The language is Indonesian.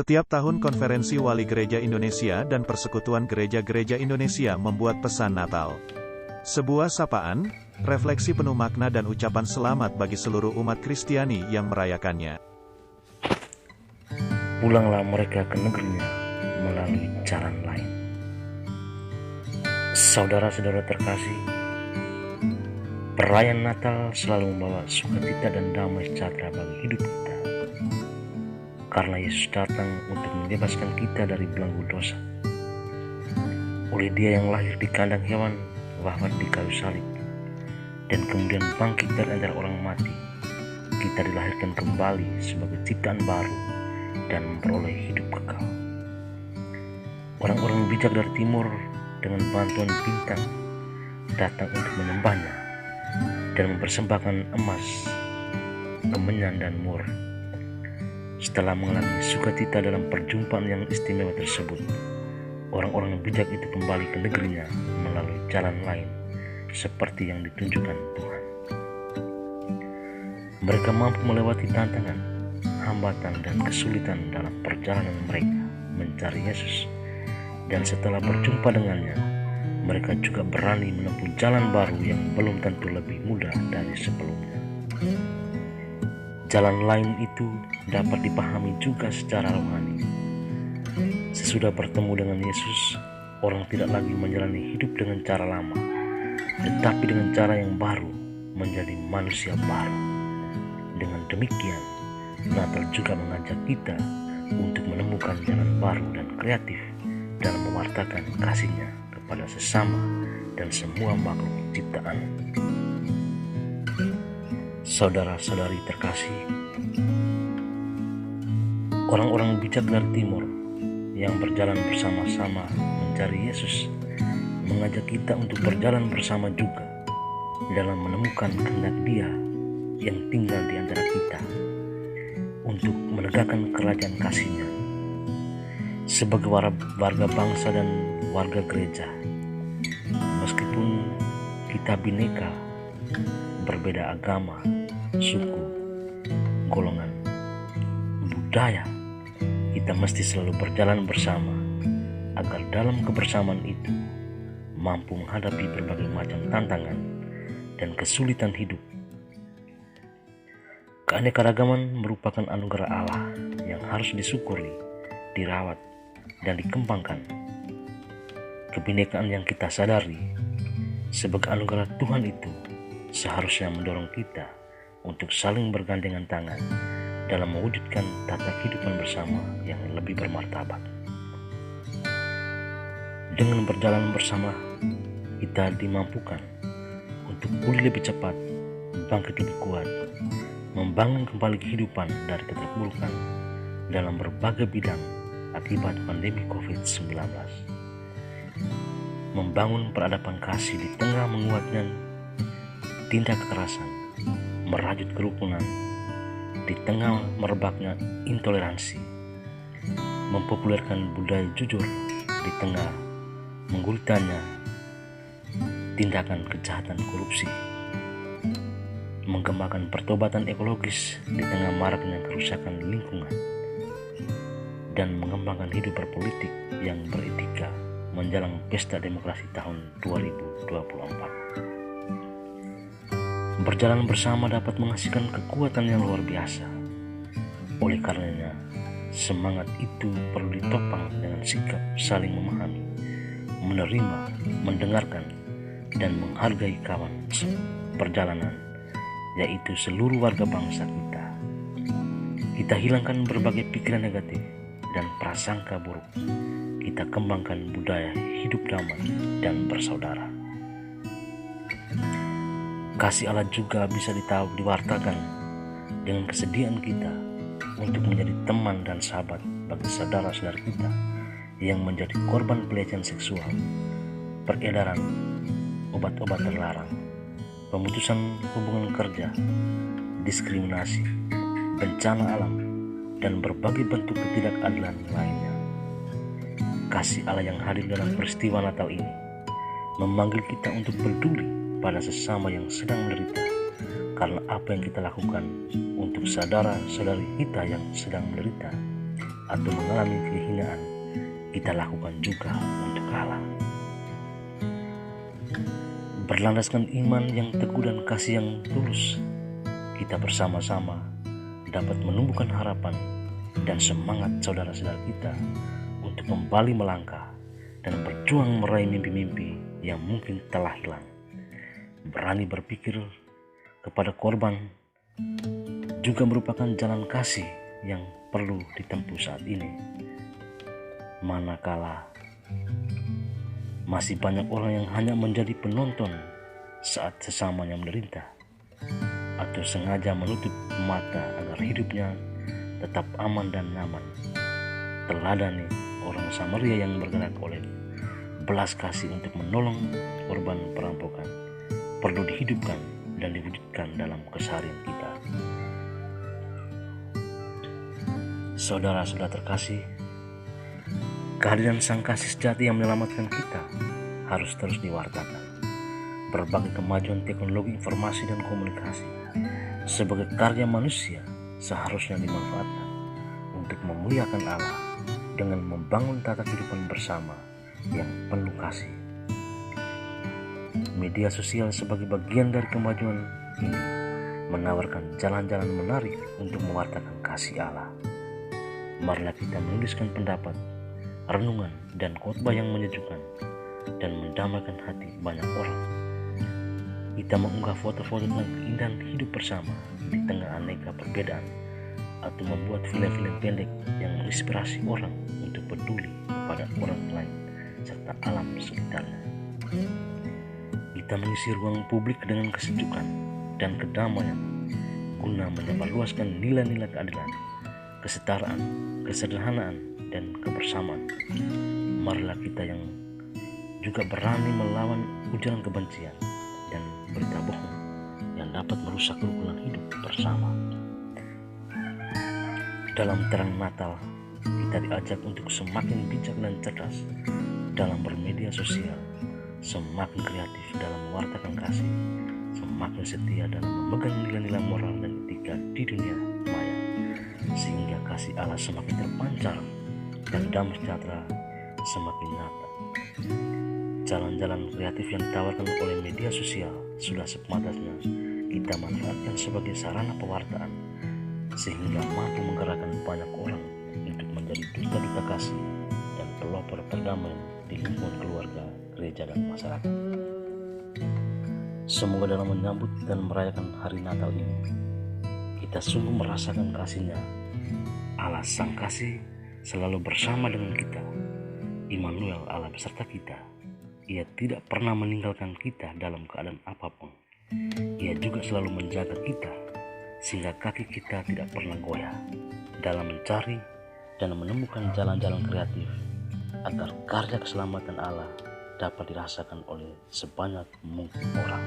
Setiap tahun Konferensi Wali Gereja Indonesia dan Persekutuan Gereja-Gereja Indonesia membuat pesan Natal. Sebuah sapaan, refleksi penuh makna dan ucapan selamat bagi seluruh umat Kristiani yang merayakannya. Pulanglah mereka ke negerinya melalui jalan lain. Saudara-saudara terkasih, perayaan Natal selalu membawa sukacita dan damai sejahtera bagi hidup kita. Karena Yesus datang untuk membebaskan kita dari belenggu dosa. Oleh Dia yang lahir di kandang hewan, wafat di kayu salib, dan kemudian bangkit dari antara orang mati, kita dilahirkan kembali sebagai ciptaan baru dan memperoleh hidup kekal. Orang-orang bijak dari timur dengan bantuan bintang datang untuk menyembahnya dan mempersembahkan emas, kemenyan, dan mur. Setelah mengalami sukacita dalam perjumpaan yang istimewa tersebut, orang-orang bijak itu kembali ke negerinya melalui jalan lain seperti yang ditunjukkan Tuhan. Mereka mampu melewati tantangan, hambatan, dan kesulitan dalam perjalanan mereka mencari Yesus, dan setelah berjumpa dengannya, mereka juga berani menempuh jalan baru yang belum tentu lebih mudah dari sebelumnya. Jalan lain itu dapat dipahami juga secara rohani. Sesudah bertemu dengan Yesus, orang tidak lagi menjalani hidup dengan cara lama, tetapi dengan cara yang baru, menjadi manusia baru. Dengan demikian, Natal juga mengajak kita untuk menemukan jalan baru dan kreatif dalam mewartakan kasih-Nya kepada sesama dan semua makhluk ciptaan. Saudara-saudari terkasih, orang-orang bijak dari timur yang berjalan bersama-sama mencari Yesus mengajak kita untuk berjalan bersama juga dalam menemukan kehendak Dia yang tinggal di antara kita untuk menegakkan kerajaan kasih-Nya. Sebagai warga bangsa dan warga gereja, meskipun kita bineka, berbeda agama, suku, golongan, budaya, kita mesti selalu berjalan bersama agar dalam kebersamaan itu mampu menghadapi berbagai macam tantangan dan kesulitan hidup. Keanekaragaman merupakan anugerah Allah yang harus disyukuri, dirawat, dan dikembangkan. Kebinekaan yang kita sadari sebagai anugerah Tuhan itu seharusnya mendorong kita untuk saling bergandengan tangan dalam mewujudkan tata kehidupan bersama yang lebih bermartabat. Dengan berjalan bersama, kita dimampukan untuk pulih lebih cepat, bangkit lebih kuat, membangun kembali kehidupan dari keterpurukan dalam berbagai bidang akibat pandemi COVID-19. Membangun peradaban kasih di tengah menguatnya tindak kekerasan, merajut kerukunan di tengah merebaknya intoleransi, mempopulerkan budaya jujur di tengah menggulitanya tindakan kejahatan korupsi, mengembangkan pertobatan ekologis di tengah maraknya kerusakan lingkungan, dan mengembangkan hidup berpolitik yang beretika menjelang pesta demokrasi tahun 2024. Berjalan bersama dapat menghasilkan kekuatan yang luar biasa. Oleh karenanya, semangat itu perlu ditopang dengan sikap saling memahami, menerima, mendengarkan, dan menghargai kawan perjalanan, yaitu seluruh warga bangsa kita. Kita hilangkan berbagai pikiran negatif dan prasangka buruk. Kita kembangkan budaya hidup damai dan bersaudara. Kasih Allah juga bisa diwartakan dengan kesediaan kita untuk menjadi teman dan sahabat bagi saudara-saudara kita yang menjadi korban pelecehan seksual, peredaran obat-obat terlarang, pemutusan hubungan kerja, diskriminasi, bencana alam, dan berbagai bentuk ketidakadilan lainnya. Kasih Allah yang hadir dalam peristiwa Natal ini memanggil kita untuk peduli pada sesama yang sedang menderita karena apa yang kita lakukan untuk saudara-saudari kita yang sedang menderita atau mengalami kehinaan, kita lakukan juga untuk Allah. Berlandaskan iman yang teguh dan kasih yang tulus, kita bersama-sama dapat menumbuhkan harapan dan semangat saudara-saudara kita untuk kembali melangkah dan berjuang meraih mimpi-mimpi yang mungkin telah hilang. Berani berpikir kepada korban juga merupakan jalan kasih yang perlu ditempuh saat ini. Manakala masih banyak orang yang hanya menjadi penonton saat sesamanya menderita, atau sengaja menutup mata agar hidupnya tetap aman dan nyaman. Teladani orang Samaria yang bergerak oleh belas kasih untuk menolong korban perampokan perlu dihidupkan dan diwujudkan dalam keseharian kita. Saudara-saudara terkasih, kehadiran Sang Kasih sejati yang menyelamatkan kita harus terus diwartakan. Berbagai kemajuan teknologi informasi dan komunikasi sebagai karya manusia seharusnya dimanfaatkan untuk memuliakan Allah dengan membangun tata kehidupan bersama yang penuh kasih. Media sosial sebagai bagian dari kemajuan ini menawarkan jalan-jalan menarik untuk mewartakan kasih Allah. Marilah kita menuliskan pendapat, renungan, dan khotbah yang menyejukkan dan mendamaikan hati banyak orang. Kita mengunggah foto-foto tentang keindahan hidup bersama di tengah aneka perbedaan, atau membuat film-film pendek yang menginspirasi orang untuk peduli kepada orang lain serta alam sekitarnya. Kita mengisi ruang publik dengan kesejukan dan kedamaian guna menyebarluaskan nilai-nilai keadilan, kesetaraan, kesederhanaan, dan kebersamaan. Marilah kita yang juga berani melawan ujaran kebencian dan berita bohong yang dapat merusak kerukunan hidup bersama. Dalam terang Natal, kita diajak untuk semakin bijak dan cerdas dalam bermedia sosial, semakin kreatif dalam mewartakan kasih, semakin setia dalam memegang nilai-nilai moral dan etika di dunia maya, sehingga kasih Allah semakin terpancar dan damai sejahtera semakin nyata. Jalan-jalan kreatif yang ditawarkan oleh media sosial sudah sepantasnya kita manfaatkan sebagai sarana pewartaan, sehingga mampu menggerakkan banyak orang untuk menjadi duta-duta kasih dan pelopor perdamaian di lingkungan keluarga, gereja, dan masyarakat. Semoga dalam menyambut dan merayakan hari Natal ini, kita sungguh merasakan kasih-Nya. Allah Sang Kasih selalu bersama dengan kita. Immanuel, Allah beserta kita. Ia tidak pernah meninggalkan kita dalam keadaan apapun. Ia juga selalu menjaga kita, sehingga kaki kita tidak pernah goyah dalam mencari dan menemukan jalan-jalan kreatif agar karya keselamatan Allah dapat dirasakan oleh sebanyak mungkin orang.